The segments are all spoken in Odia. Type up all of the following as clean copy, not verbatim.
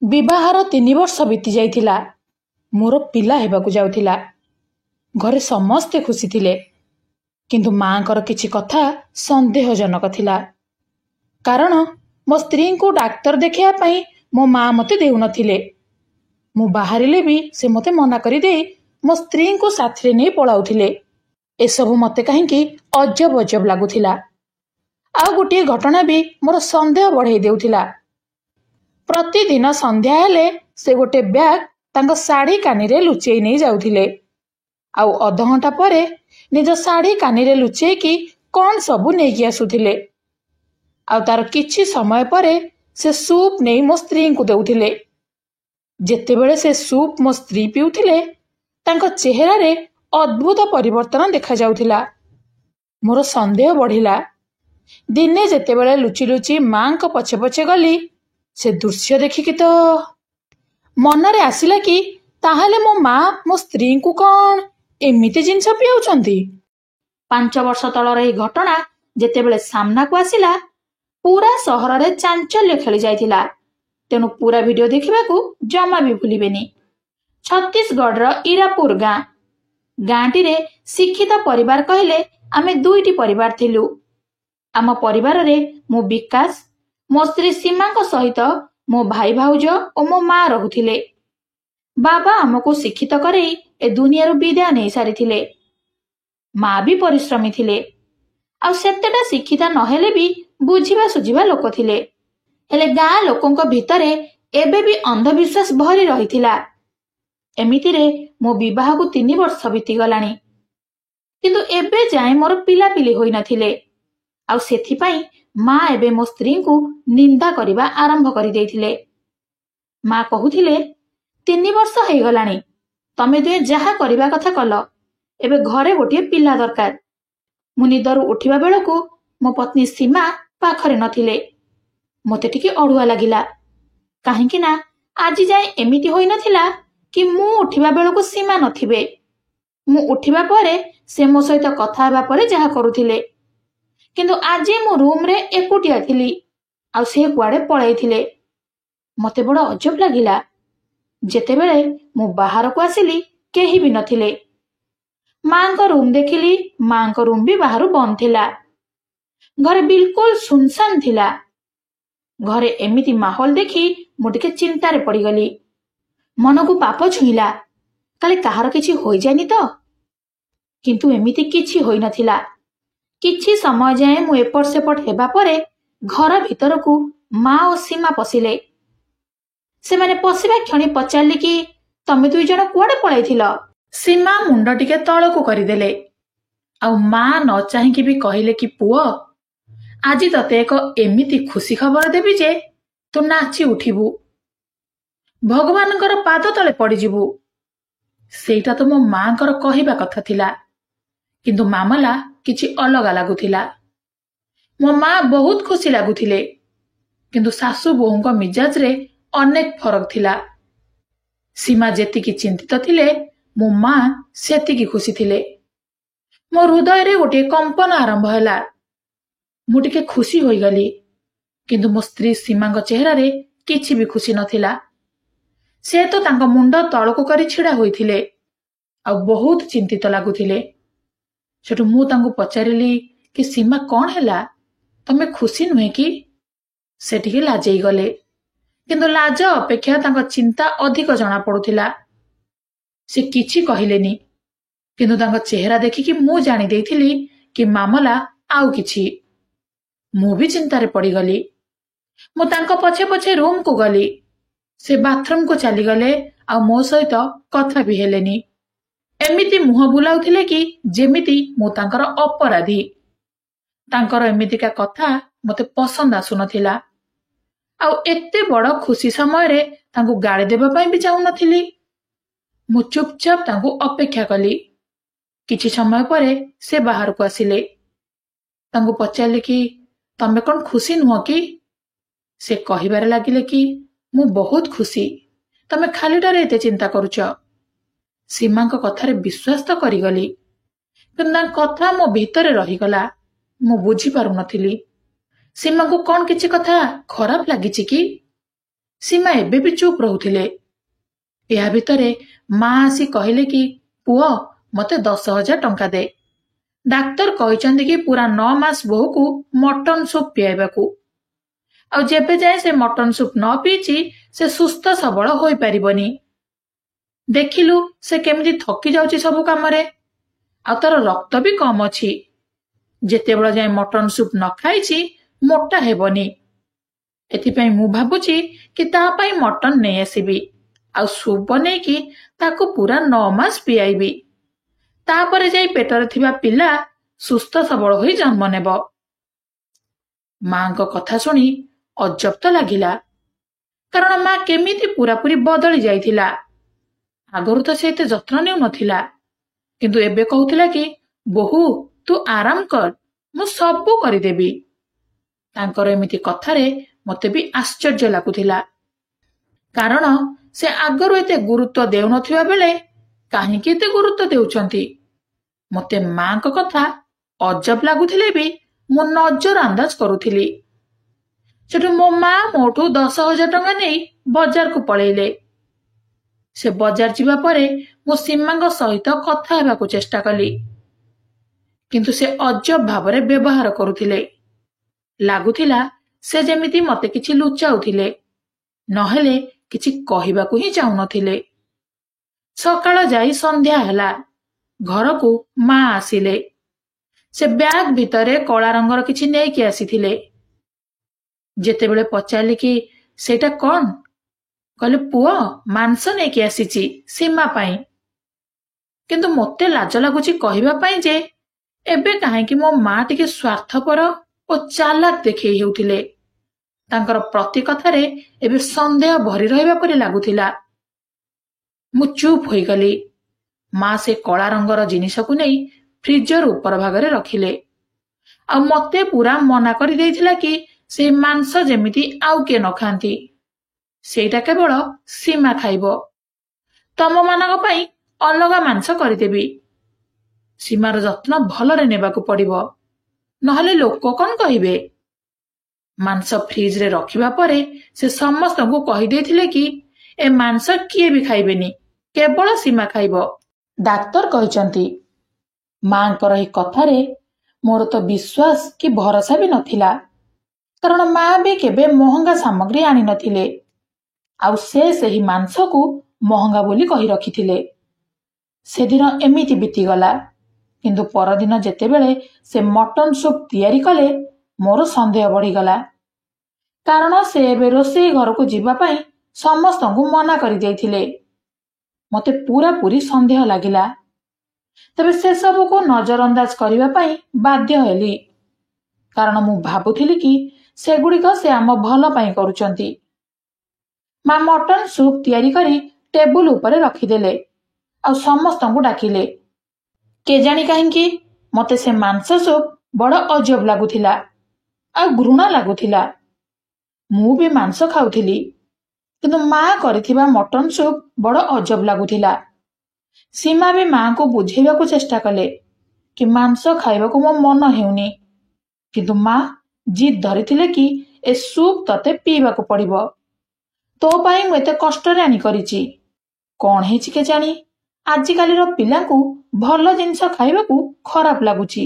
ବିବାହର 3 ବର୍ଷ ବିତି ଯାଇଥିଲା। ମୋର ପିଲା ହେବାକୁ ଯାଉଥିଲା। ଘରେ ସମସ୍ତେ ଖୁସି ଥିଲେ, କିନ୍ତୁ ମାଙ୍କର କିଛି କଥା ସନ୍ଦେହଜନକ ଥିଲା। କାରଣ ମୋ ସ୍ତ୍ରୀଙ୍କୁ ଡାକ୍ତର ଦେଖାଇବା ପାଇଁ ମୋ ମା ମୋତେ ଦେଉନଥିଲେ। ମୁଁ ବାହାରିଲେ ବି ସେ ମୋତେ ମନା କରିଦେଇ ମୋ ସ୍ତ୍ରୀଙ୍କୁ ସାଥିରେ ନେଇ ପଳାଉଥିଲେ। ଏସବୁ ମୋତେ କାହିଁକି ଅଜବ ଅଜବ ଲାଗୁଥିଲା। ଆଉ ଗୋଟିଏ ଘଟଣା ବି ମୋର ସନ୍ଦେହ ବଢ଼େଇ ଦେଉଥିଲା। ପ୍ରତିଦିନ ସନ୍ଧ୍ୟା ହେଲେ ସେ ଗୋଟେ ବ୍ୟାଗ ତାଙ୍କ ଶାଢ଼ୀ କାନିରେ ଲୁଚେଇ ନେଇ ଯାଉଥିଲେ। ଆଉ ଅଧଘଣ୍ଟା ପରେ ନିଜ ଶାଢ଼ୀ କାନିରେ ଲୁଚେଇକି କ'ଣ ସବୁ ନେଇକି ଆସୁଥିଲେ। ଆଉ ତାର କିଛି ସମୟ ପରେ ସେ ସୁପ୍ ନେଇ ମୋ ସ୍ତ୍ରୀଙ୍କୁ ଦେଉଥିଲେ। ଯେତେବେଳେ ସେ ସୁପ୍ ମୋ ସ୍ତ୍ରୀ ପିଉଥିଲେ, ତାଙ୍କ ଚେହେରାରେ ଅଦ୍ଭୁତ ପରିବର୍ତ୍ତନ ଦେଖାଯାଉଥିଲା। ମୋର ସନ୍ଦେହ ବଢ଼ିଲା। ଦିନେ ଯେତେବେଳେ ଲୁଚି ଲୁଚି ମାଙ୍କ ପଛେ ପଛେ ଗଲି, ସେ ଦୃଶ୍ୟ ଦେଖିକି ତ ମନରେ ଆସିଲା କି ତାହେଲେ ମୋ ମା ମୋ ସ୍ତ୍ରୀଙ୍କୁ କ'ଣ ଏମିତି ଜିନିଷ ପିଆଉଛନ୍ତି। 5 ବର୍ଷ ତଳର ଏହି ଘଟଣା ଯେତେବେଳେ ସାମ୍ନାକୁ ଆସିଲା, ପୁରା ସହରରେ ଚାଞ୍ଚଲ୍ୟ ଖେଳି ଯାଇଥିଲା। ତେଣୁ ପୁରା ଭିଡିଓ ଦେଖିବାକୁ ଜମା ବି ଭୁଲିବେନି। ଛତିଶଗଡ଼ର ଇରାପୁର ଗାଁଟିରେ ଶିକ୍ଷିତ ପରିବାର କହିଲେ ଆମେ 2ଟି ପରିବାର ଥିଲୁ। ଆମ ପରିବାରରେ ମୁଁ ବିକାଶ, ମୋ ସ୍ତ୍ରୀ ସୀମାଙ୍କ ସହିତ ମୋ ଭାଇ ଭାଉଜ ଓ ମୋ ମା ରହୁଥିଲେ। ବାବା ଆମକୁ ଶିକ୍ଷିତ କରେଇ ଏ ଦୁନିଆରୁ ବିଦାୟ ନେଇ ସାରିଥିଲେ। ମା ବି ପରିଶ୍ରମୀ ଥିଲେ, ଆଉ ସେତେଟା ଶିକ୍ଷିତ ନହେଲେ ବି ବୁଝିବା ସୁଝିବା ଲୋକ ଥିଲେ। ହେଲେ ଗାଁ ଲୋକଙ୍କ ଭିତରେ ଏବେ ବି ଅନ୍ଧବିଶ୍ୱାସ ଭରି ରହିଥିଲା। ଏମିତିରେ ମୋ ବିବାହକୁ 3 ବର୍ଷ ବିତିଗଲାଣି, କିନ୍ତୁ ଏବେ ଯାଏଁ ମୋର ପିଲାପିଲି ହୋଇନଥିଲେ। ଆଉ ସେଥିପାଇଁ ମା ଏବେ ମୋ ସ୍ତ୍ରୀଙ୍କୁ ନିନ୍ଦା କରିବା ଆରମ୍ଭ କରିଦେଇଥିଲେ। ମା କହୁଥିଲେ, 3 ବର୍ଷ ହେଇଗଲାଣି, ତମେ ଦୁହେଁ ଯାହା କରିବା କଥା କଲ, ଏବେ ଘରେ ଗୋଟିଏ ପିଲା ଦରକାର। ମୁଁ ନିଦରୁ ଉଠିବା ବେଳକୁ ମୋ ପତ୍ନୀ ସୀମା ପାଖରେ ନଥିଲେ। ମୋତେ ଟିକେ ଅଡୁଆ ଲାଗିଲା, କାହିଁକି ନା ଆଜି ଯାଏଁ ଏମିତି ହୋଇନଥିଲା କି ମୁଁ ଉଠିବା ବେଳକୁ ସୀମା ନଥିବେ। ମୁଁ ଉଠିବା ପରେ ସେ ମୋ ସହିତ କଥା ହେବା ପରେ ଯାହା କରୁଥିଲେ। କିନ୍ତୁ ଆଜି ମୁଁ ରୁମରେ ଏକୁଟିଆ ଥିଲି, ଆଉ ସେ କୁଆଡେ ପଳାଇଥିଲେ। ମୋତେ ବଡ଼ ଅଜବ ଲାଗିଲା। ଯେତେବେଳେ ମୁଁ ବାହାରକୁ ଆସିଲି, କେହି ବି ନଥିଲେ। ମାଙ୍କ ରୁମ୍ ଦେଖିଲି, ମାଙ୍କ ରୁମ୍ ବି ବାହାରୁ ବନ୍ଦ ଥିଲା। ଘରେ ବିଲକୁଲ ସୁନସାନ ଥିଲା। ଘରେ ଏମିତି ମାହୋଲ ଦେଖି ମୁଁ ଟିକେ ଚିନ୍ତାରେ ପଡ଼ିଗଲି। ମନକୁ ପାପ ଛୁଇଁଲା, କାଳେ କାହାର କିଛି ହୋଇଯାଏନି ତ। କିନ୍ତୁ ଏମିତି କିଛି ହୋଇନଥିଲା। କିଛି ସମୟ ଯାଏଁ ମୁଁ ଏପଟ ସେପଟ ହେବା ପରେ ଘର ଭିତରକୁ ମା ଓ ସୀମା ପଶିଲେ। ସେମାନେ ପଶିବା କ୍ଷଣି ପଚାରିଲେ କି ତମେ 2 ଜଣ କୁଆଡେ ପଳାଇଥିଲ? ସୀମା ମୁଣ୍ଡ ଟିକେ ତଳକୁ କରିଦେଲେ, ଆଉ ମା ନ ଚାହିଁକି ବି କହିଲେ କି ପୁଅ, ଆଜି ତତେ ଏକ ଏମିତି ଖୁସି ଖବର ଦେବି ଯେ ତୁ ନାଚି ଉଠିବୁ, ଭଗବାନଙ୍କର ପାଦ ତଳେ ପଡ଼ିଯିବୁ। ସେଇଟା ତ ମୋ ମାଙ୍କର କହିବା କଥା ଥିଲା, କିନ୍ତୁ ମାମଲା କିଛି ଅଲଗା ଲାଗୁଥିଲା। ମୋ ମା ବହୁତ ଖୁସି ଲାଗୁଥିଲେ, କିନ୍ତୁ ଶାଶୁ ବୋହୂଙ୍କ ମିଜାଜରେ ଅନେକ ଫରକ ଥିଲା। ସୀମା ଯେତିକି ଚିନ୍ତିତ ଥିଲେ, ମୋ ମା ସେତିକି ଖୁସି ଥିଲେ। ମୋ ହୃଦୟରେ ଗୋଟିଏ କମ୍ପନ ଆରମ୍ଭ ହେଲା। ମୁଁ ଟିକେ ଖୁସି ହୋଇଗଲି, କିନ୍ତୁ ମୋ ସ୍ତ୍ରୀ ସୀମାଙ୍କ ଚେହେରାରେ କିଛି ବି ଖୁସି ନଥିଲା। ସେ ତ ତାଙ୍କ ମୁଣ୍ଡ ତଳକୁ କରି ଛିଡ଼ା ହୋଇଥିଲେ, ଆଉ ବହୁତ ଚିନ୍ତିତ ଲାଗୁଥିଲେ। ସେଠୁ ମୁଁ ତାଙ୍କୁ ପଚାରିଲି କି ସୀମା କ'ଣ ହେଲା, ତମେ ଖୁସି ନୁହେଁ କି? ସେ ଟିକେ ଲାଜେଇ ଗଲେ, କିନ୍ତୁ ଲାଜ ଅପେକ୍ଷା ତାଙ୍କ ଚିନ୍ତା ଅଧିକ ଜଣା ପଡୁଥିଲା। ସେ କିଛି କହିଲେନି, କିନ୍ତୁ ତାଙ୍କ ଚେହେରା ଦେଖିକି ମୁଁ ଜାଣି ଦେଇଥିଲି କି ମାମଲା ଆଉ କିଛି। ମୁଁ ବି ଚିନ୍ତାରେ ପଡ଼ିଗଲି। ମୁଁ ତାଙ୍କ ପଛେ ପଛେ ରୁମକୁ ଗଲି। ସେ ବାଥରୁମକୁ ଚାଲିଗଲେ, ଆଉ ମୋ ସହିତ କଥା ବି ହେଲେନି। ଏମିତି ମୁହଁ ବୁଲାଉଥିଲେ କି ଯେମିତି ମୁଁ ତାଙ୍କର ଅପରାଧୀ। ତାଙ୍କର ଏମିତିକା କଥା ମୋତେ ପସନ୍ଦ ଆସୁନଥିଲା। ଆଉ ଏତେ ବଡ଼ ଖୁସି ସମୟରେ ତାଙ୍କୁ ଗାଳି ଦେବା ପାଇଁ ବି ଚାହୁଁନଥିଲି। ମୁଁ ଚୁପଚାପ ତାଙ୍କୁ ଅପେକ୍ଷା କଲି। କିଛି ସମୟ ପରେ ସେ ବାହାରକୁ ଆସିଲେ। ତାଙ୍କୁ ପଚାରିଲି କି ତମେ କ'ଣ ଖୁସି ନୁହଁ କି? ସେ କହିବାରେ ଲାଗିଲେ କି ମୁଁ ବହୁତ ଖୁସି, ତମେ ଖାଲିଟାରେ ଏତେ ଚିନ୍ତା କରୁଛ। ସୀମାଙ୍କ କଥାରେ ବିଶ୍ୱାସ ତ କରିଗଲି, କିନ୍ତୁ ତାଙ୍କ କଥା ମୋ ଭିତରେ ରହିଗଲା। ମୁଁ ବୁଝିପାରୁନଥିଲି ସୀମାଙ୍କୁ କ'ଣ କିଛି କଥା ଖରାପ ଲାଗିଛି କି? ସୀମା ଏବେ ବି ଚୁପ୍ ରହୁଥିଲେ। ଏହା ଭିତରେ ମା ଆସି କହିଲେ କି, ପୁଅ ମତେ 10,000 ଟଙ୍କା ଦେ। ଡାକ୍ତର କହିଛନ୍ତି କି ପୁରା 9 ମାସ ବୋହୂକୁ ମଟନ ସୁପ୍ ପିଆଇବାକୁ। ଆଉ ଯେବେ ଯାଏ ସେ ମଟନ ସୁପ୍ ନ ପିଇଛି ସେ ସୁସ୍ଥ ସବଳ ହୋଇପାରିବନି। ଦେଖିଲୁ ସେ କେମିତି ଥକି ଯାଉଛି ସବୁ କାମରେ, ଆଉ ତାର ରକ୍ତ ବି କମ ଅଛି। ଯେତେବେଳେ ଯାଏ ମଟନ ସୁପ୍ ନ ଖାଇଛି ମୋଟା ହେବନି। ଏଥିପାଇଁ ମୁଁ ଭାବୁଛି କି ତା ପାଇଁ ମଟନ ନେଇ ଆସିବି, ଆଉ ସୁପ୍ ବନେଇକି ତାକୁ ପୁରା 9 ମାସ ପିଆଇବି। ତାପରେ ଯାଇ ପେଟରେ ଥିବା ପିଲା ସୁସ୍ଥ ସବଳ ହୋଇ ଜନ୍ମ ନେବ। ମାଙ୍କ କଥା ଶୁଣି ଅଜବ ତ ଲାଗିଲା, କାରଣ ମା କେମିତି ପୁରାପୁରି ବଦଳି ଯାଇଥିଲା। ଆଗରୁ ତ ସେ ଏତେ ଯତ୍ନ ନେଉନଥିଲା, କିନ୍ତୁ ଏବେ କହୁଥିଲା କି ବୋହୂ ତୁ ଆରାମ କର, ମୁଁ ସବୁ କରିଦେବି। ତାଙ୍କର ଏମିତି କଥାରେ ମତେ ବି ଆଶ୍ଚର୍ଯ୍ୟ ଲାଗୁଥିଲା, କାରଣ ସେ ଆଗରୁ ଏତେ ଗୁରୁତ୍ୱ ଦେଉନଥିବା ବେଳେ କାହିଁକି ଏତେ ଗୁରୁତ୍ୱ ଦେଉଛନ୍ତି। ମତେ ମାଙ୍କ କଥା ଅଜବ ଲାଗୁଥିଲେ ବି ମୁଁ ନଜର ଅନ୍ଦାଜ କରୁଥିଲି। ସେଠୁ ମୋ ମା ମୋଠୁ 10,000 ଟଙ୍କା ନେଇ ବଜାରକୁ ପଳେଇଲେ। ସେ ବଜାର ଯିବା ପରେ ମୁଁ ସୀମାଙ୍କ ସହିତ କଥା ହେବାକୁ ଚେଷ୍ଟା କଲି, କିନ୍ତୁ ସେ ଅଜବ ଭାବରେ ବ୍ୟବହାର କରୁଥିଲେ। ଲାଗୁଥିଲା ସେ ଯେମିତି ମତେ କିଛି ଲୁଚାଉଥିଲେ, ନହେଲେ କିଛି କହିବାକୁ ହିଁ ଚାହୁଁନଥିଲେ। ସକାଳ ଯାଇ ସନ୍ଧ୍ୟା ହେଲା, ଘରକୁ ମା ଆସିଲେ। ସେ ବ୍ୟାଗ ଭିତରେ କଳା ରଙ୍ଗର କିଛି ନେଇକି ଆସିଥିଲେ। ଯେତେବେଳେ ପଚାରିଲି କି ସେଇଟା କଣ, କହିଲେ ପୁଅ ମାଂସ ନେଇକି ଆସିଛି ସୀମା ପାଇଁ। କିନ୍ତୁ ମୋତେ ଲାଜ ଲାଗୁଛି କହିବା ପାଇଁ ଯେ ଏବେ କାହିଁକି ମୋ ମା ଟିକେ ସ୍ୱାର୍ଥପର ଓ ଚାଲାକ ଦେଖେଇ ହେଉଥିଲେ। ତାଙ୍କର ପ୍ରତି କଥାରେ ଏବେ ସନ୍ଦେହ ଭରି ରହିବା ପରି ଲାଗୁଥିଲା। ମୁଁ ଚୁପ୍ ହୋଇଗଲି। ମା ସେ କଳା ରଙ୍ଗର ଜିନିଷକୁ ନେଇ ଫ୍ରିଜର ଉପର ଭାଗରେ ରଖିଲେ, ଆଉ ମତେ ପୁରା ମନା କରିଦେଇଥିଲା କି ସେ ମାଂସ ଯେମିତି ଆଉ କିଏ ନ ଖାଆନ୍ତି, ସେଇଟା କେବଳ ସୀମା ଖାଇବ। ତମମାନଙ୍କ ପାଇଁ ଅଲଗା ମାଂସ କରିଦେବି। ସୀମାର ଯତ୍ନ ଭଲରେ ନେବାକୁ ପଡିବ, ନହେଲେ ଲୋକ କଣ କହିବେ। ମାଂସ ଫ୍ରିଜରେ ରଖିବା ପରେ ସେ ସମସ୍ତଙ୍କୁ କହିଦେଇଥିଲେ କି ଏ ମାଂସ କିଏ ବି ଖାଇବେନି, କେବଳ ସୀମା ଖାଇବ। ଡାକ୍ତର କହିଛନ୍ତି। ମାଙ୍କର ଏହି କଥାରେ ମୋର ତ ବିଶ୍ୱାସ କି ଭରସା ବି ନଥିଲା, କାରଣ ମା ବି କେବେ ମହଙ୍ଗା ସାମଗ୍ରୀ ଆଣିନଥିଲେ, ଆଉ ସେ ସେହି ମାଂସକୁ ମହଙ୍ଗା ବୋଲି କହି ରଖିଥିଲେ। ସେଦିନ ଏମିତି ବିତିଗଲା, କିନ୍ତୁ ପରଦିନ ଯେତେବେଳେ ସେ ମଟନ ସୁପ୍ ତିଆରି କଲେ ମୋର ସନ୍ଦେହ ବଢିଗଲା, କାରଣ ସେ ଏବେ ରୋଷେଇ ଘରକୁ ଯିବା ପାଇଁ ସମସ୍ତଙ୍କୁ ମନା କରିଦେଇଥିଲେ। ମତେ ପୁରାପୁରି ସନ୍ଦେହ ଲାଗିଲା। ତେବେ ସେସବୁକୁ ନଜରଅନ୍ଦାଜ କରିବା ପାଇଁ ବାଧ୍ୟ ହେଲି, କାରଣ ମୁଁ ଭାବୁଥିଲି କି ସେଗୁଡ଼ିକ ସେ ଆମ ଭଲ ପାଇଁ କରୁଛନ୍ତି। ମା ମଟନ ସୁପ୍ ତିଆରି କରି ଟେବୁଲ ଉପରେ ରଖିଦେଲେ, ଆଉ ସମସ୍ତଙ୍କୁ ଡାକିଲେ। କେଜାଣି କାହିଁକି ମତେ ସେ ମାଂସ ସୁପ୍ ବଡ ଅଜବ ଲାଗୁଥିଲା, ଆଉ ଘୃଣା ଲାଗୁଥିଲା। ମୁଁ ବି ମାଂସ ଖାଉଥିଲି, କିନ୍ତୁ ମା କରିଥିବା ମଟନ ସୁପ୍ ବଡ ଅଜବ ଲାଗୁଥିଲା। ସୀମା ବି ମାଙ୍କୁ ବୁଝେଇବାକୁ ଚେଷ୍ଟା କଲେ କି ମାଂସ ଖାଇବାକୁ ମୋ ମନ ହେଉନି, କିନ୍ତୁ ମା ଜିଦ୍ ଧରିଥିଲେ କି ଏ ସୁପ୍ ତତେ ପିଇବାକୁ ପଡିବ। ତୋ ପାଇଁ ମୁଁ ଏତେ କଷ୍ଟରେ ଆଣି କରିଛି। କଣ ହେଇଛି କେଜାଣି, ଆଜିକାଲିର ପିଲାଙ୍କୁ ଭଲ ଜିନିଷ ଖାଇବାକୁ ଖରାପ ଲାଗୁଛି,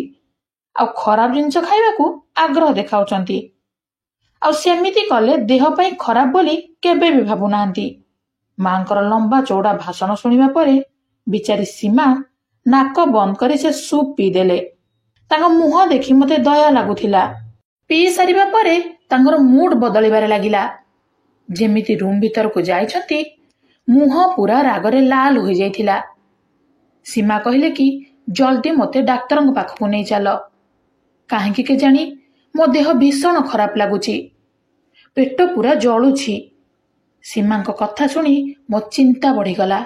ଆଉ ଖରାପ ଜିନିଷ ଖାଇବାକୁ ଆଗ୍ରହ ଦେଖାଉଛନ୍ତି। ଆଉ ସେମିତି କଲେ ଦେହ ପାଇଁ ଖରାପ ବୋଲି କେବେ ବି ଭାବୁନାହାନ୍ତି। ମାଙ୍କର ଲମ୍ବା ଚଉଡା ଭାଷଣ ଶୁଣିବା ପରେ ବିଚାରୀ ସୀମା ନାକ ବନ୍ଦ କରି ସେ ସୁପ୍ ପିଇଦେଲେ। ତାଙ୍କ ମୁହଁ ଦେଖି ମତେ ଦୟା ଲାଗୁଥିଲା। ପିଇ ସାରିବା ପରେ ତାଙ୍କର ମୁଡ୍ ବଦଳିବାରେ ଲାଗିଲା, ଯେମିତି ରୁମ୍ ଭିତରକୁ ଯାଇଛନ୍ତି ମୁହଁ ପୁରା ରାଗରେ ଲାଲ ହୋଇଯାଇଥିଲା। ସୀମା କହିଲେ କି ଜଲ୍ଦି ମୋତେ ଡାକ୍ତରଙ୍କ ପାଖକୁ ନେଇ ଚାଲ। କାହିଁକି କେଜାଣି ମୋ ଦେହ ଭୀଷଣ ଖରାପ ଲାଗୁଛି, ପେଟ ପୁରା ଜଳୁଛି। ସୀମାଙ୍କ କଥା ଶୁଣି ମୋ ଚିନ୍ତା ବଢିଗଲା,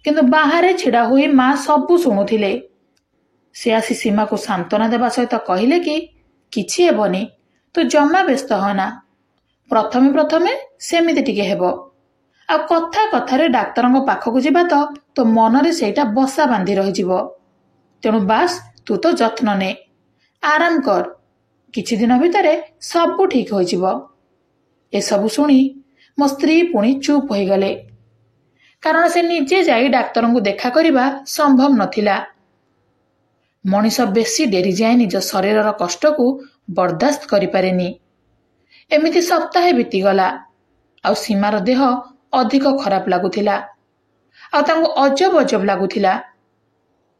କିନ୍ତୁ ବାହାରେ ଛିଡା ହୋଇ ମା ସବୁ ଶୁଣୁଥିଲେ। ସେ ଆସି ସୀମାକୁ ସାନ୍ତ୍ୱନା ଦେବା ସହିତ କହିଲେ କି କିଛି ହେବନି, ତୁ ଜମା ବ୍ୟସ୍ତ ହନା। ପ୍ରଥମେ ପ୍ରଥମେ ସେମିତି ଟିକେ ହେବ, ଆଉ କଥା କଥାରେ ଡାକ୍ତରଙ୍କ ପାଖକୁ ଯିବା ତ ତୋ ମନରେ ସେଇଟା ବସା ବାନ୍ଧି ରହିଯିବ। ତେଣୁ ବାସ୍ ତୁ ତ ଯତ୍ନ ନେ, ଆରାମ କର, କିଛି ଦିନ ଭିତରେ ସବୁ ଠିକ ହୋଇଯିବ। ଏସବୁ ଶୁଣି ମୋ ସ୍ତ୍ରୀ ପୁଣି ଚୁପ୍ ହୋଇଗଲେ, କାରଣ ସେ ନିଜେ ଯାଇ ଡାକ୍ତରଙ୍କୁ ଦେଖା କରିବା ସମ୍ଭବ ନଥିଲା। ମଣିଷ ବେଶୀ ଡେରି ଯାଏ ନିଜ ଶରୀରର କଷ୍ଟକୁ ବରଦାସ୍ତ କରିପାରେନି। ଏମିତି ସପ୍ତାହେ ବିତିଗଲା। ଆଉ ସୀମାର ଦେହ ଅଧିକ ଖରାପ ଲାଗୁଥିଲା। ଆଉ ତାଙ୍କୁ ଅଜବ ଅଜବ ଲାଗୁଥିଲା।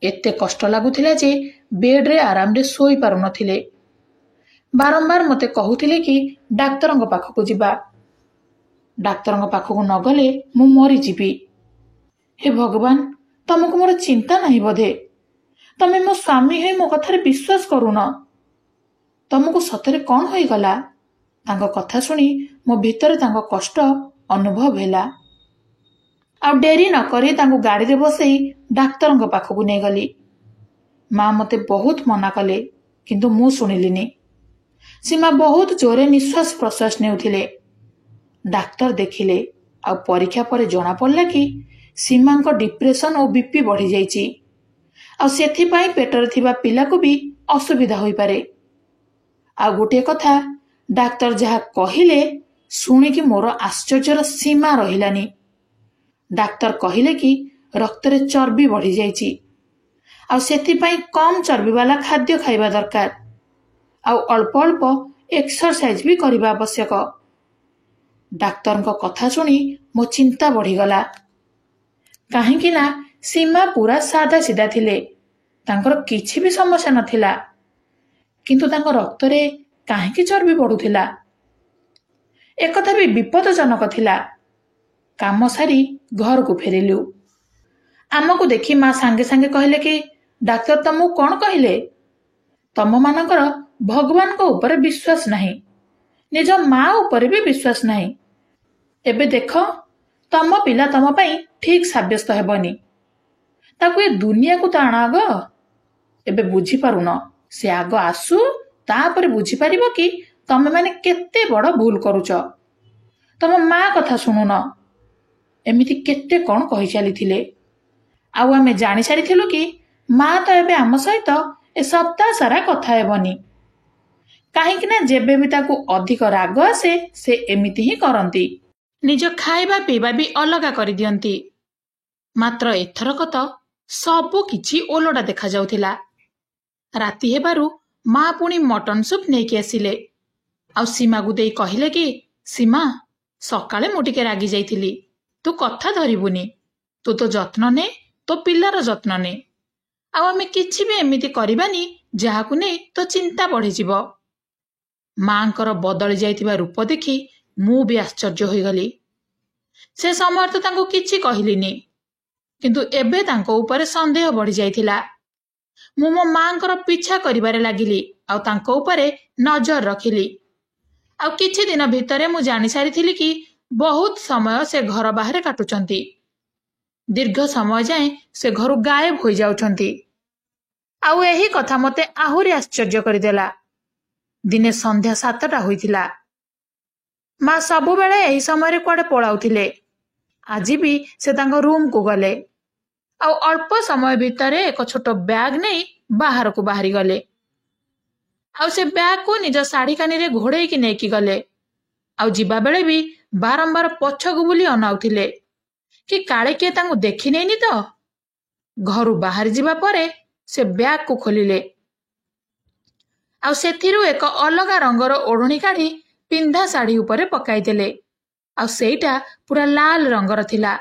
ଏତେ କଷ୍ଟ ଲାଗୁଥିଲା ଯେ ବେଡ୍ରେ ଆରାମରେ ଶୋଇପାରୁନଥିଲେ। ବାରମ୍ବାର ମୋତେ କହୁଥିଲେ କି ଡାକ୍ତରଙ୍କ ପାଖକୁ ଯିବା। ଡାକ୍ତରଙ୍କ ପାଖକୁ ନ ଗଲେ ମୁଁ ମରିଯିବି। ହେ ଭଗବାନ, ତମକୁ ମୋର ଚିନ୍ତା ନାହିଁ ବୋଧେ? ତମେ ମୋ ସ୍ୱାମୀ ହୋଇ ମୋ କଥାରେ ବିଶ୍ୱାସ କରୁନ। ତମକୁ ସତରେ କ'ଣ ହୋଇଗଲା? ତାଙ୍କ କଥା ଶୁଣି ମୋ ଭିତରେ ତାଙ୍କ କଷ୍ଟ ଅନୁଭବ ହେଲା। ଆଉ ଡେରି ନ କରି ତାଙ୍କୁ ଗାଡ଼ିରେ ବସେଇ ଡାକ୍ତରଙ୍କ ପାଖକୁ ନେଇଗଲି। ମା ମୋତେ ବହୁତ ମନା କଲେ, କିନ୍ତୁ ମୁଁ ଶୁଣିଲିନି। ସୀମା ବହୁତ ଜୋରରେ ନିଶ୍ୱାସ ପ୍ରଶ୍ୱାସ ନେଉଥିଲେ। ଡାକ୍ତର ଦେଖିଲେ, ଆଉ ପରୀକ୍ଷା ପରେ ଜଣାପଡ଼ିଲା କି ସୀମାଙ୍କ ଡିପ୍ରେସନ ଓ ବିପି ବଢ଼ିଯାଇଛି। ଆଉ ସେଥିପାଇଁ ପେଟରେ ଥିବା ପିଲାକୁ ବି ଅସୁବିଧା ହୋଇପାରେ। ଆଉ ଗୋଟିଏ କଥା, ଡାକ୍ତର ଯାହା କହିଲେ ଶୁଣିକି ମୋର ଆଶ୍ଚର୍ଯ୍ୟର ସୀମା ରହିଲାନି। ଡାକ୍ତର କହିଲେ କି ରକ୍ତରେ ଚର୍ବି ବଢ଼ିଯାଇଛି, ଆଉ ସେଥିପାଇଁ କମ୍ ଚର୍ବିବାଲା ଖାଦ୍ୟ ଖାଇବା ଦରକାର, ଆଉ ଅଳ୍ପ ଅଳ୍ପ ଏକ୍ସରସାଇଜ ବି କରିବା ଆବଶ୍ୟକ। ଡାକ୍ତରଙ୍କ କଥା ଶୁଣି ମୋ ଚିନ୍ତା ବଢ଼ିଗଲା। କାହିଁକି ନା ସୀମା ପୁରା ସାଧା ସିଧା ଥିଲେ। ତାଙ୍କର କିଛି ବି ସମସ୍ୟା ନଥିଲା, କିନ୍ତୁ ତାଙ୍କ ରକ୍ତରେ କାହିଁକି ଚର୍ବି ବଢ଼ୁଥିଲା? ଏକଥା ବି ବିପଦଜନକ ଥିଲା। କାମ ସାରି ଘରକୁ ଫେରିଲୁ। ଆମକୁ ଦେଖି ମା ସାଙ୍ଗେ ସାଙ୍ଗେ କହିଲେ କି ଡାକ୍ତର ତମକୁ କ'ଣ କହିଲେ? ତମମାନଙ୍କର ଭଗବାନଙ୍କ ଉପରେ ବିଶ୍ୱାସ ନାହିଁ, ନିଜ ମା ଉପରେ ବି ବିଶ୍ୱାସ ନାହିଁ। ଏବେ ଦେଖ, ତମ ପିଲା ତମ ପାଇଁ ଠିକ୍ ସାବ୍ୟସ୍ତ ହେବନି। ତାକୁ ଏ ଦୁନିଆକୁ ତ ଆଣ ଆଗ। ଏବେ ବୁଝିପାରୁନ, ସେ ଆଗ ଆସୁ, ତାପରେ ବୁଝିପାରିବ କି ତମେମାନେ କେତେ ବଡ଼ ଭୁଲ କରୁଛ। ତମ ମା କଥା ଶୁଣୁନ। ଏମିତି କେତେ କ'ଣ କହି ଚାଲିଥିଲେ। ଆଉ ଆମେ ଜାଣିସାରିଥିଲୁ କି ମା ତ ଏବେ ଆମ ସହିତ ଏ ସପ୍ତାହ ସାରା କଥା ହେବନି। କାହିଁକି ନା ଯେବେ ବି ତାକୁ ଅଧିକ ରାଗ ଆସେ ସେ ଏମିତି ହିଁ କରନ୍ତି। ନିଜ ଖାଇବା ପିଇବା ବି ଅଲଗା କରିଦିଅନ୍ତି। ମାତ୍ର ଏଥରକ ତ ସବୁ କିଛି ଓଲଟା ଦେଖାଯାଉଥିଲା। ରାତି ହେବାରୁ ମା ପୁଣି ମଟନ ସୁପ୍ ନେଇକି ଆସିଲେ। ଆଉ ସୀମାକୁ ଦେଇ କହିଲେ କି ସୀମା, ସକାଳେ ମୁଁ ଟିକେ ରାଗି ଯାଇଥିଲି। ତୁ କଥା ଧରିବୁନି। ତୁ ତୋ ଯତ୍ନ ନେ, ତୋ ପିଲାର ଯତ୍ନ ନେ। ଆଉ ଆମେ କିଛି ବି ଏମିତି କରିବାନି ଯାହାକୁ ନେଇ ତୋ ଚିନ୍ତା ବଢ଼ିଯିବ। ମାଙ୍କର ବଦଳି ଯାଇଥିବା ରୂପ ଦେଖି ମୁଁ ବି ଆଶ୍ଚର୍ଯ୍ୟ ହୋଇଗଲି। ସେ ସମୟରେ ତ ତାଙ୍କୁ କିଛି କହିଲିନି, କିନ୍ତୁ ଏବେ ତାଙ୍କ ଉପରେ ସନ୍ଦେହ ବଢ଼ି ଯାଇଥିଲା। ମୁଁ ମୋ ମାଙ୍କର ପିଛା କରିବାରେ ଲାଗିଲି, ଆଉ ତାଙ୍କ ଉପରେ ନଜର ରଖିଲି। ଆଉ କିଛି ଦିନ ଭିତରେ ମୁଁ ଜାଣିସାରିଥିଲି କି ବହୁତ ସମୟ ସେ ଘର ବାହାରେ କାଟୁଛନ୍ତି। ଦୀର୍ଘ ସମୟ ଯାଏଁ ସେ ଘରୁ ଗାୟବ ହୋଇଯାଉଛନ୍ତି। ଆଉ ଏହି କଥା ମୋତେ ଆହୁରି ଆଶ୍ଚର୍ଯ୍ୟ କରିଦେଲା। ଦିନେ ସନ୍ଧ୍ୟା 7ଟା ହୋଇଥିଲା। ମା ସବୁବେଳେ ଏହି ସମୟରେ କୁଆଡ଼େ ପଳାଉଥିଲେ। ଆଜି ବି ସେ ତାଙ୍କ ରୁମକୁ ଗଲେ, ଆଉ ଅଳ୍ପ ସମୟ ଭିତରେ ଏକ ଛୋଟ ବ୍ୟାଗ ନେଇ ବାହାରକୁ ବାହାରିଗଲେ। ଆଉ ସେ ବ୍ୟାଗକୁ ନିଜ ଶାଢ଼ୀ କାନିରେ ଘୋଡ଼େଇକି ନେଇକି ଗଲେ। ଆଉ ଯିବା ବେଳେ ବି ବାରମ୍ବାର ପଛକୁ ବୁଲି ଅନାଉଥିଲେ କି କାଳେ କିଏ ତାଙ୍କୁ ଦେଖି ନେଇନି ତ। ଘରୁ ବାହାରି ଯିବା ପରେ ସେ ବ୍ୟାଗକୁ ଖୋଲିଲେ, ଆଉ ସେଥିରୁ ଏକ ଅଲଗା ରଙ୍ଗର ଓଢ଼ଣୀ କାଢ଼ି ପିନ୍ଧା ଶାଢ଼ୀ ଉପରେ ପକାଇଦେଲେ। ଆଉ ସେଇଟା ପୁରା ଲାଲ ରଙ୍ଗର ଥିଲା।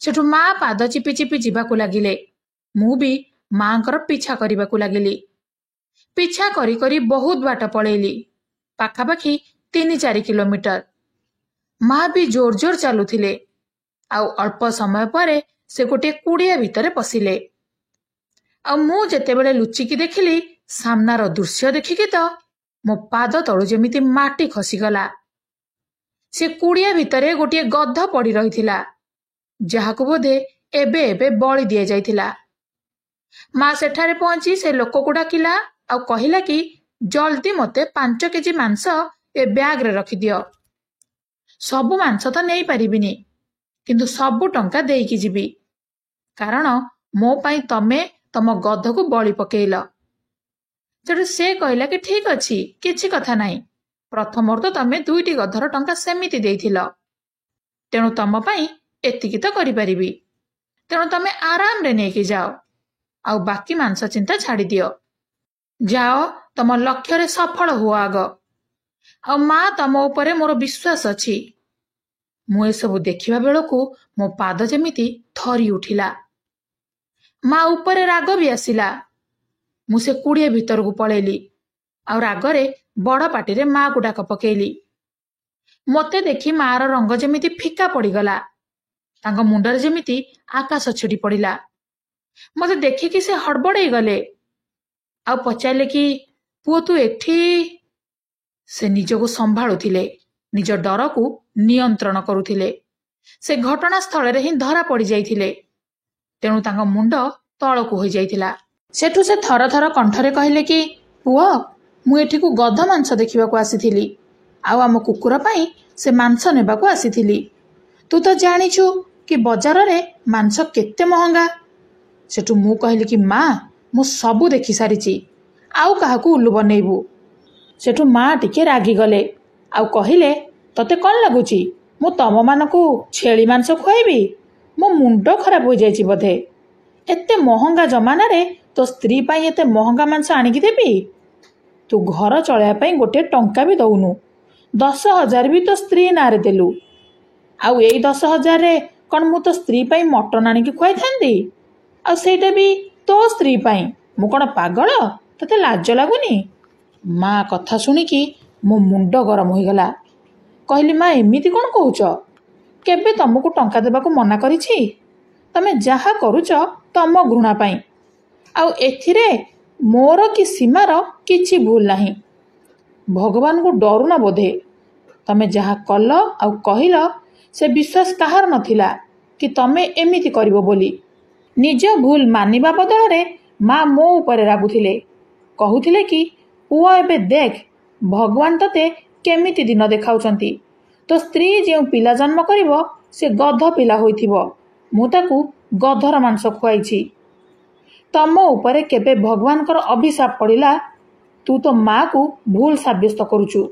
ସେଠୁ ମା ପାଦ ଚିପି ଚିପି ଯିବାକୁ ଲାଗିଲେ। ମୁଁ ବି ମାଙ୍କର ପିଛା କରିବାକୁ ଲାଗିଲି। ପିଛା କରି କରି ବହୁତ ବାଟ ପଳେଇଲି, ପାଖାପାଖି 3-4 କିଲୋମିଟର। ମା ବି ଜୋର ଜୋର ଚାଲୁଥିଲେ। ଆଉ ଅଳ୍ପ ସମୟ ପରେ ସେ ଗୋଟିଏ କୁଡ଼ିଆ ଭିତରେ ପଶିଲେ। ଆଉ ମୁଁ ଯେତେବେଳେ ଲୁଚିକି ଦେଖିଲି, ସାମ୍ନାର ଦୃଶ୍ୟ ଦେଖିକି ତ ମୋ ପାଦ ତଳୁ ଯେମିତି ମାଟି ଖସିଗଲା। ସେ କୁଡ଼ିଆ ଭିତରେ ଗୋଟିଏ ଗଧ ପଡ଼ି ରହିଥିଲା, ଯାହାକୁ ବୋଧେ ଏବେ ଏବେ ବଳି ଦିଆଯାଇଥିଲା। ମା ସେଠାରେ ପହଞ୍ଚି ସେ ଲୋକକୁ ଡାକିଲା ଆଉ କହିଲା କି ଜଲ୍ଦି ମୋତେ 5 କେଜି ମାଂସ ଏ ବ୍ୟାଗରେ ରଖିଦିଅ। ସବୁ ମାଂସ ତ ନେଇପାରିବିନି, କିନ୍ତୁ ସବୁ ଟଙ୍କା ଦେଇକି ଯିବି, କାରଣ ମୋ ପାଇଁ ତମେ ତମ ଗଧକୁ ବଳି ପକେଇଲ। ସେଠୁ ସେ କହିଲା କି ଠିକ୍ ଅଛି, କିଛି କଥା ନାହିଁ। ପ୍ରଥମରୁ ତ ତମେ 2ଟି ଗଧର ଟଙ୍କା ସେମିତି ଦେଇଥିଲ, ତେଣୁ ତମ ପାଇଁ ଏତିକି ତ କରିପାରିବି। ତେଣୁ ତମେ ଆରାମରେ ନେଇକି ଯାଅ, ଆଉ ବାକି ମାଂସ ଚିନ୍ତା ଛାଡ଼ି ଦିଅ। ଯାଅ, ତମ ଲକ୍ଷ୍ୟରେ ସଫଳ ହୁଅ ଆଗ। ଆଉ ମା, ତମ ଉପରେ ମୋର ବିଶ୍ୱାସ ଅଛି। ମୁଁ ଏସବୁ ଦେଖିବା ବେଳକୁ ମୋ ପାଦ ଯେମିତି ଥରି ଉଠିଲା। ମା ଉପରେ ରାଗ ବି ଆସିଲା। ମୁଁ ସେ କୁଡ଼ିଏ ଭିତରକୁ ପଳେଇଲି, ଆଉ ରାଗରେ ବଡ଼ ପାଟିରେ ମାକୁ ଡାକ ପକେଇଲି। ମୋତେ ଦେଖି ମାର ରଙ୍ଗ ଯେମିତି ଫିକା ପଡ଼ିଗଲା। ତାଙ୍କ ମୁଣ୍ଡରେ ଯେମିତି ଆକାଶ ଛିଡ଼ି ପଡ଼ିଲା। ମୋତେ ଦେଖିକି ସେ ହଡ଼ବଡ଼େଇ ଗଲେ, ଆଉ ପଚାରିଲେ କି, ପୁଅ ତୁ ଏଠି? ସେ ନିଜକୁ ସମ୍ଭାଳୁଥିଲେ, ନିଜ ଡରକୁ ନିୟନ୍ତ୍ରଣ କରୁଥିଲେ। ସେ ଘଟଣାସ୍ଥଳରେ ହିଁ ଧରା ପଡ଼ିଯାଇଥିଲେ, ତେଣୁ ତାଙ୍କ ମୁଣ୍ଡ ତଳକୁ ହୋଇଯାଇଥିଲା। ସେଠୁ ସେ ଥର ଥର କଣ୍ଠରେ କହିଲେ କି, ପୁଅ, ମୁଁ ଏଠିକୁ ଗଧ ମାଂସ ଦେଖିବାକୁ ଆସିଥିଲି, ଆଉ ଆମ କୁକୁର ପାଇଁ ସେ ମାଂସ ନେବାକୁ ଆସିଥିଲି। ତୁ ତ ଜାଣିଛୁ କି ବଜାରରେ ମାଂସ କେତେ ମହଙ୍ଗା। ସେଠୁ ମୁଁ କହିଲି କି, ମା, ମୁଁ ସବୁ ଦେଖି ସାରିଛି, ଆଉ କାହାକୁ ଉଲ୍ଲୁ ବନେଇବୁ। ସେଠୁ ମା ଟିକେ ରାଗିଗଲେ, ଆଉ କହିଲେ, ତତେ କ'ଣ ଲାଗୁଛି ମୁଁ ତମମାନଙ୍କୁ ଛେଳି ମାଂସ ଖୁଆଇବି? ମୋ ମୁଣ୍ଡ ଖରାପ ହୋଇଯାଇଛି ବୋଧେ। ଏତେ ମହଙ୍ଗା ଜମାନାରେ ତୋ ସ୍ତ୍ରୀ ପାଇଁ ଏତେ ମହଙ୍ଗା ମାଂସ ଆଣିକି ଦେବି? ତୁ ଘର ଚଳାଇବା ପାଇଁ ଗୋଟିଏ ଟଙ୍କା ବି ଦଉନୁ। 10,000 ବି ତୋ ସ୍ତ୍ରୀ ନାଁରେ ଦେଲୁ। ଆଉ ଏଇ 10,000ରେ କ'ଣ ମୁଁ ତୋ ସ୍ତ୍ରୀ ପାଇଁ ମଟନ ଆଣିକି ଖୁଆଇଥାନ୍ତି? ଆଉ ସେଇଟା ବି ତୋ ସ୍ତ୍ରୀ ପାଇଁ? ମୁଁ କ'ଣ ପାଗଳ? ତତେ ଲାଜ ଲାଗୁନି? ମା କଥା ଶୁଣିକି ମୋ ମୁଣ୍ଡ ଗରମ ହୋଇଗଲା। କହିଲି, ମା, ଏମିତି କ'ଣ କହୁଛ? କେବେ ତମକୁ ଟଙ୍କା ଦେବାକୁ ମନା କରିଛି? ତମେ ଯାହା କରୁଛ ତମ ଘୃଣା ପାଇଁ, ଆଉ ଏଥିରେ ମୋର କି ସୀମାର କିଛି ଭୁଲ ନାହିଁ। ଭଗବାନଙ୍କୁ ଡରୁନ ବୋଧେ? ତମେ ଯାହା କଲ ଆଉ କହିଲ, ସେ ବିଶ୍ୱାସ କାହାର ନଥିଲା କି ତମେ ଏମିତି କରିବ ବୋଲି। ନିଜ ଭୁଲ ମାନିବା ବଦଳରେ ମା ମୋ ଉପରେ ରାଗୁଥିଲେ। କହୁଥିଲେ କି, ପୁଅ, ଏବେ ଦେଖ ଭଗବାନ ତତେ କେମିତି ଦିନ ଦେଖାଉଛନ୍ତି। ତୋ ସ୍ତ୍ରୀ ଯେଉଁ ପିଲା ଜନ୍ମ କରିବ ସେ ଗଧ ପିଲା ହୋଇଥିବ। ମୁଁ ତାକୁ ଗଧର ମାଂସ ଖୁଆଇଛି। ତମ ଉପରେ କେବେ ଭଗବାନଙ୍କର ଅଭିଶାପ ପଡ଼ିଲା? ତୁ ତୋ ମାକୁ ଭୁଲ ସାବ୍ୟସ୍ତ କରୁଛୁ।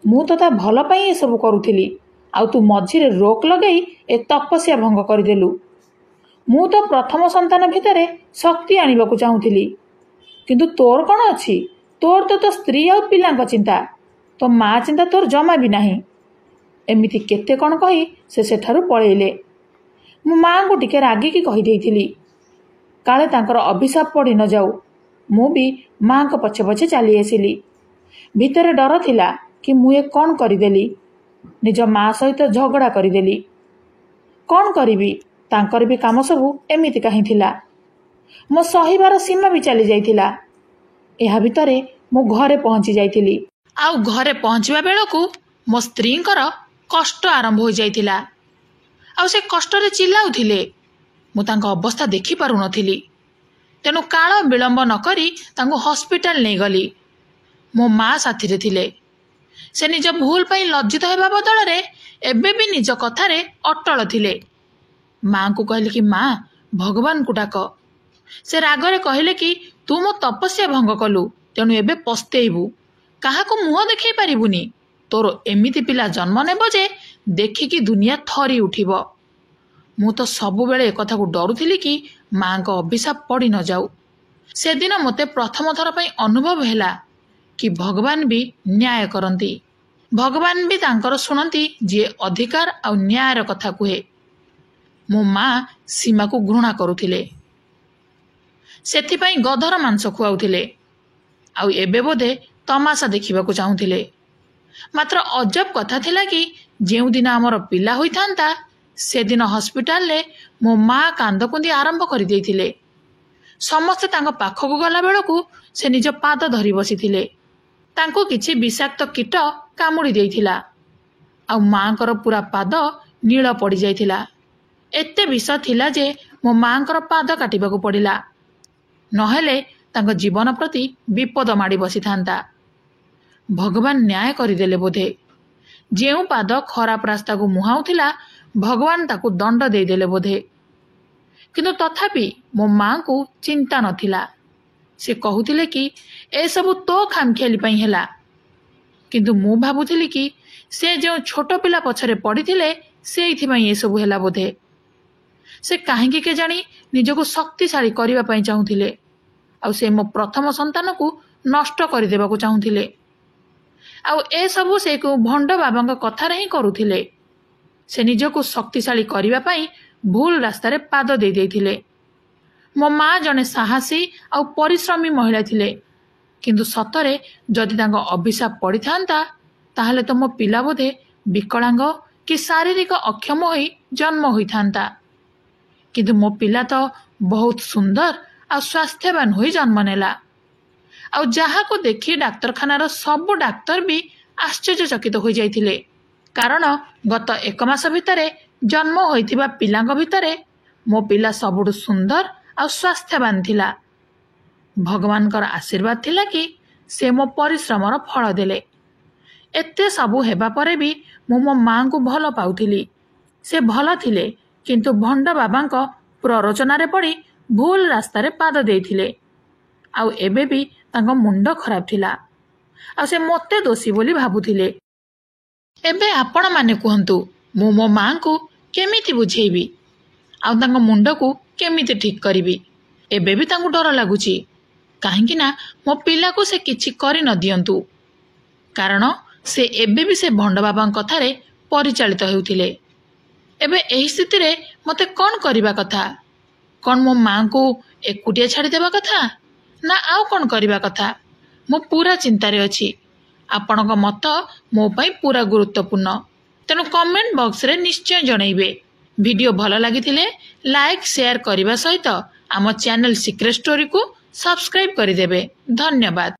ମୁଁ ତ ତା ଭଲ ପାଇଁ ଏସବୁ କରୁଥିଲି, ଆଉ ତୁ ମଝିରେ ରୋକ ଲଗେଇ ଏ ତପସ୍ୟା ଭଙ୍ଗ କରିଦେଲୁ। ମୁଁ ତ ପ୍ରଥମ ସନ୍ତାନ ଭିତରେ ଶକ୍ତି ଆଣିବାକୁ ଚାହୁଁଥିଲି, କିନ୍ତୁ ତୋର କ'ଣ ଅଛି? ତୋର ତ ତୋ ସ୍ତ୍ରୀ ଆଉ ପିଲାଙ୍କ ଚିନ୍ତା, ତୋ ମା ଚିନ୍ତା ତୋର ଜମା ବି ନାହିଁ। ଏମିତି କେତେ କ'ଣ କହି ସେ ସେଠାରୁ ପଳେଇଲେ। ମୁଁ ମାଙ୍କୁ ଟିକେ ରାଗିକି କହିଦେଇଥିଲି, କାଳେ ତାଙ୍କର ଅଭିଶାପ ପଡ଼ି ନ ଯାଉ। ମୁଁ ବି ମାଙ୍କ ପଛେ ପଛେ ଚାଲି ଆସିଲି। ଭିତରେ ଡର ଥିଲା କି ମୁଁ ଏ କ'ଣ କରିଦେଲି। ନିଜ ମା ସହିତ ଝଗଡ଼ା କରିଦେଲି। କ'ଣ କରିବି? ତାଙ୍କର ବି କାମ ସବୁ ଏମିତି କାହିଁ ଥିଲା। ମୋ ସହିବାର ସୀମା ବି ଚାଲି ଯାଇଥିଲା। ଏହା ଭିତରେ ମୁଁ ଘରେ ପହଞ୍ଚି ଯାଇଥିଲି, ଆଉ ଘରେ ପହଞ୍ଚିବା ବେଳକୁ ମୋ ସ୍ତ୍ରୀଙ୍କର କଷ୍ଟ ଆରମ୍ଭ ହୋଇଯାଇଥିଲା, ଆଉ ସେ କଷ୍ଟରେ ଚିଲ୍ଲାଉଥିଲେ। ମୁଁ ତାଙ୍କ ଅବସ୍ଥା ଦେଖିପାରୁନଥିଲି, ତେଣୁ କାଳ ବିଳମ୍ବ ନ କରି ତାଙ୍କୁ ହସ୍ପିଟାଲ ନେଇଗଲି। ମୋ ମା ସାଥିରେ ଥିଲେ। ସେ ନିଜ ଭୁଲ ପାଇଁ ଲଜ୍ଜିତ ହେବା ବଦଳରେ ଏବେ ବି ନିଜ କଥାରେ ଅଟଳ ଥିଲେ। ମାଙ୍କୁ କହିଲେ କି, ମା, ଭଗବାନଙ୍କୁ ଡାକ। ସେ ରାଗରେ କହିଲେ କି, ତୁ ମୋ ତପସ୍ୟା ଭଙ୍ଗ କଲୁ, ତେଣୁ ଏବେ ପସ୍ତେଇବୁ। କାହାକୁ ମୁହଁ ଦେଖାଇ ପାରିବୁନି। ତୋର ଏମିତି ପିଲା ଜନ୍ମ ନେବ ଯେ ଦେଖିକି ଦୁନିଆ ଥରି ଉଠିବ। ମୁଁ ତ ସବୁବେଳେ ଏକଥାକୁ ଡରୁଥିଲି କି ମାଙ୍କ ଅଭିଶାପ ପଡ଼ି ନ ଯାଉ। ସେଦିନ ମୋତେ ପ୍ରଥମ ଥର ପାଇଁ ଅନୁଭବ ହେଲା କି ଭଗବାନ ବି ନ୍ୟାୟ କରନ୍ତି। ଭଗବାନ ବି ତାଙ୍କର ଶୁଣନ୍ତି ଯିଏ ଅଧିକାର ଆଉ ନ୍ୟାୟର କଥା କୁହେ। ମୋ ମା ସୀମାକୁ ଘୃଣା କରୁଥିଲେ, ସେଥିପାଇଁ ଗଧର ମାଂସ ଖୁଆଉଥିଲେ, ଆଉ ଏବେ ବୋଧେ ତମାସା ଦେଖିବାକୁ ଚାହୁଁଥିଲେ। ମାତ୍ର ଅଜବ କଥା ଥିଲା କି ଯେଉଁଦିନ ଆମର ପିଲା ହୋଇଥାନ୍ତା, ସେଦିନ ହସ୍ପିଟାଲରେ ମୋ ମା କାନ୍ଦକୁନ୍ଦି ଆରମ୍ଭ କରିଦେଇଥିଲେ। ସମସ୍ତେ ତାଙ୍କ ପାଖକୁ ଗଲା ବେଳକୁ ସେ ନିଜ ପାଦ ଧରି ବସିଥିଲେ। ତାଙ୍କୁ କିଛି ବିଷାକ୍ତ କୀଟ କାମୁଡ଼ି ଦେଇଥିଲା, ଆଉ ମାଙ୍କର ପୁରା ପାଦ ନୀଳ ପଡ଼ିଯାଇଥିଲା। ଏତେ ବିଷ ଥିଲା ଯେ ମୋ ମାଙ୍କର ପାଦ କାଟିବାକୁ ପଡ଼ିଲା, ନହେଲେ ତାଙ୍କ ଜୀବନ ପ୍ରତି ବିପଦ ମାଡ଼ି ବସିଥାନ୍ତା। ଭଗବାନ ନ୍ୟାୟ କରିଦେଲେ ବୋଧେ। ଯେଉଁ ପାଦ ଖରାପ ରାସ୍ତାକୁ ମୁହାଁଉଥିଲା, ଭଗବାନ ତାକୁ ଦଣ୍ଡ ଦେଇଦେଲେ ବୋଧେ। କିନ୍ତୁ ତଥାପି ମୋ ମାଙ୍କୁ ଚିନ୍ତା ନଥିଲା। ସେ କହୁଥିଲେ କି ଏସବୁ ତୋ ଖାମଖିଆଲି ପାଇଁ ହେଲା। କିନ୍ତୁ ମୁଁ ଭାବୁଥିଲି କି ସେ ଯେଉଁ ଛୋଟ ପିଲା ପଛରେ ପଡ଼ିଥିଲେ ସେଇଥିପାଇଁ ଏସବୁ ହେଲା ବୋଧେ। ସେ କାହିଁକି କେଜାଣି ନିଜକୁ ଶକ୍ତିଶାଳୀ କରିବା ପାଇଁ ଚାହୁଁଥିଲେ, ଆଉ ସେ ମୋ ପ୍ରଥମ ସନ୍ତାନକୁ ନଷ୍ଟ କରିଦେବାକୁ ଚାହୁଁଥିଲେ। ଆଉ ଏସବୁ ସେ କେଉଁ ଭଣ୍ଡ ବାବାଙ୍କ କଥାରେ ହିଁ କରୁଥିଲେ। ସେ ନିଜକୁ ଶକ୍ତିଶାଳୀ କରିବା ପାଇଁ ଭୁଲ ରାସ୍ତାରେ ପାଦ ଦେଇଥିଲେ। ମୋ ମା ଜଣେ ସାହସୀ ଆଉ ପରିଶ୍ରମୀ ମହିଳା ଥିଲେ, କିନ୍ତୁ ସତରେ ଯଦି ତାଙ୍କ ଅଭିଶାପ ପଡ଼ିଥାନ୍ତା ତାହେଲେ ତ ମୋ ପିଲା ବୋଧେ ବିକଳାଙ୍ଗ କି ଶାରୀରିକ ଅକ୍ଷମ ହୋଇ ଜନ୍ମ ହୋଇଥାନ୍ତା। କିନ୍ତୁ ମୋ ପିଲା ତ ବହୁତ ସୁନ୍ଦର ଆଉ ସ୍ୱାସ୍ଥ୍ୟବାନ ହୋଇ ଜନ୍ମ ନେଲା। ଆଉ ଯାହାକୁ ଦେଖି ଡାକ୍ତରଖାନାର ସବୁ ଡାକ୍ତର ବି ଆଶ୍ଚର୍ଯ୍ୟଚକିତ ହୋଇଯାଇଥିଲେ, କାରଣ ଗତ 1 ମାସ ଭିତରେ ଜନ୍ମ ହୋଇଥିବା ପିଲାଙ୍କ ଭିତରେ ମୋ ପିଲା ସବୁଠୁ ସୁନ୍ଦର ଆଉ ସ୍ୱାସ୍ଥ୍ୟବାନ ଥିଲା। ଭଗବାନଙ୍କର ଆଶୀର୍ବାଦ ଥିଲା କି ସେ ମୋ ପରିଶ୍ରମର ଫଳ ଦେଲେ। ଏତେ ସବୁ ହେବା ପରେ ବି ମୁଁ ମୋ ମାଙ୍କୁ ଭଲ ପାଉଥିଲି। ସେ ଭଲ ଥିଲେ, କିନ୍ତୁ ଭଣ୍ଡ ବାବାଙ୍କ ପ୍ରରୋଚନାରେ ପଡ଼ି ଭୁଲ ରାସ୍ତାରେ ପାଦ ଦେଇଥିଲେ। ଆଉ ଏବେ ବି ତାଙ୍କ ମୁଣ୍ଡ ଖରାପ ଥିଲା, ଆଉ ସେ ମୋତେ ଦୋଷୀ ବୋଲି ଭାବୁଥିଲେ। ଏବେ ଆପଣମାନେ କୁହନ୍ତୁ, ମୁଁ ମୋ ମାଙ୍କୁ କେମିତି ବୁଝେଇବି ଆଉ ତାଙ୍କ ମୁଣ୍ଡକୁ କେମିତି ଠିକ୍ କରିବି? ଏବେ ବି ତାଙ୍କୁ ଡର ଲାଗୁଛି, କାହିଁକି ନା ମୋ ପିଲାକୁ ସେ କିଛି କରି ନ ଦିଅନ୍ତୁ, କାରଣ ସେ ଏବେ ବି ସେ ଭଣ୍ଡ ବାବାଙ୍କ କଥାରେ ପରିଚାଳିତ ହେଉଥିଲେ। ଏବେ ଏହି ସ୍ଥିତିରେ ମୋତେ କ'ଣ କରିବା କଥା? କ'ଣ ମୋ ମାଙ୍କୁ ଏକୁଟିଆ ଛାଡ଼ିଦେବା କଥା, ନା ଆଉ କ'ଣ କରିବା କଥା? ମୁଁ ପୁରା ଚିନ୍ତାରେ ଅଛି। ଆପଣଙ୍କ ମତ ମୋ ପାଇଁ ପୁରା ଗୁରୁତ୍ୱପୂର୍ଣ୍ଣ, ତେଣୁ କମେଣ୍ଟ ବକ୍ସରେ ନିଶ୍ଚୟ ଜଣାଇବେ। ଭିଡ଼ିଓ ଭଲ ଲାଗିଥିଲେ ଲାଇକ୍ ସେୟାର କରିବା ସହିତ ଆମ ଚ୍ୟାନେଲ ସିକ୍ରେଟ ଷ୍ଟୋରିକୁ ସବସ୍କ୍ରାଇବ୍ କରିଦେବେ। ଧନ୍ୟବାଦ।